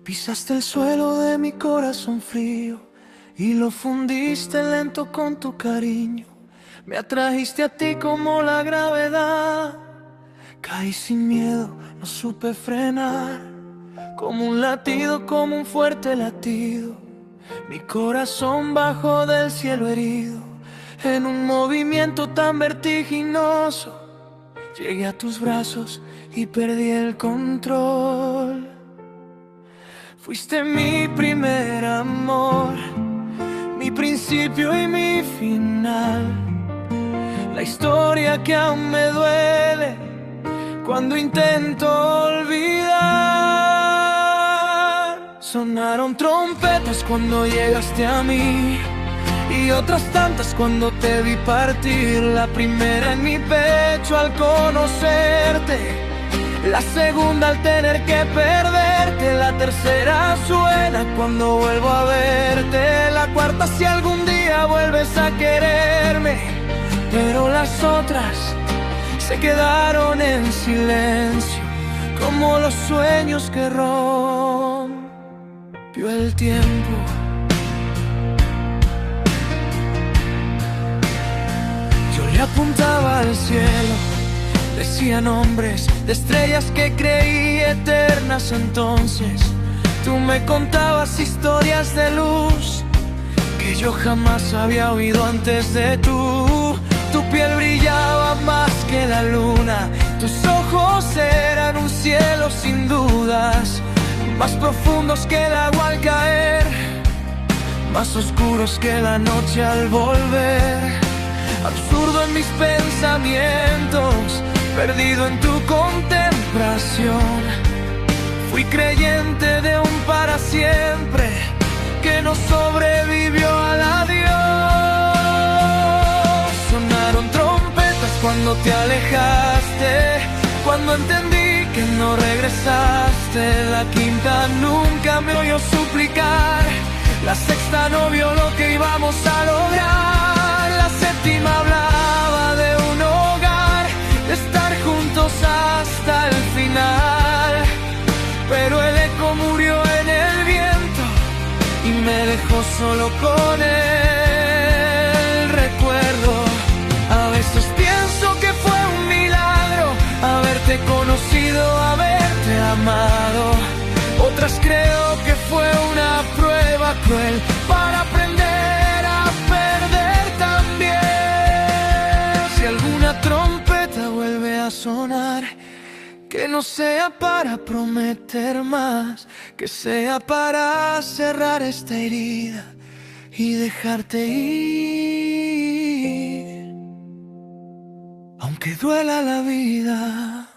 Pisaste el suelo de mi corazón frío y lo fundiste lento con tu cariño. Me atrajiste a ti como la gravedad. Caí sin miedo, no supe frenar. Como un latido, como un fuerte latido. Mi corazón bajó del cielo herido. En un movimiento tan vertiginoso, llegué a tus brazos y perdí el control. Fuiste mi primer amor, mi principio y mi final. La historia que aún me duele cuando intento olvidar. Sonaron trompetas cuando llegaste a mí y otras tantas cuando te vi partir. La primera en mi pecho al conocerte, la segunda al tener que perderte, la tercera suena cuando vuelvo a verte, la cuarta si algún día vuelves a quererme, pero las otras se quedaron en silencio, como los sueños que rompió el tiempo. Yo le apuntaba al cielo, decía nombres de estrellas que creí eternas. Entonces tú me contabas historias de luz que yo jamás había oído antes de tú. Tu piel brillaba más que la luna, tus ojos eran un cielo sin dudas, más profundos que el agua al caer, más oscuros que la noche al volver. Absurdo en mis pensamientos, perdido en tu contemplación. Fui creyente de un para siempre que no sobrevivió al adiós. Sonaron trompetas cuando te alejaste, cuando entendí que no regresaste. La quinta nunca me oyó suplicar, la sexta no vio lo que íbamos a lograr. La séptima hablaba de un hogar, de estar juntos hasta el final, pero el eco murió en el viento y me dejó solo con el recuerdo. A veces pienso que fue un milagro haberte conocido, haberte amado. Otras creo que fue una prueba cruel para aprender a perder también. Si alguna trompeta vuelve a sonar, que no sea para prometer más, que sea para cerrar esta herida y dejarte ir, aunque duela la vida.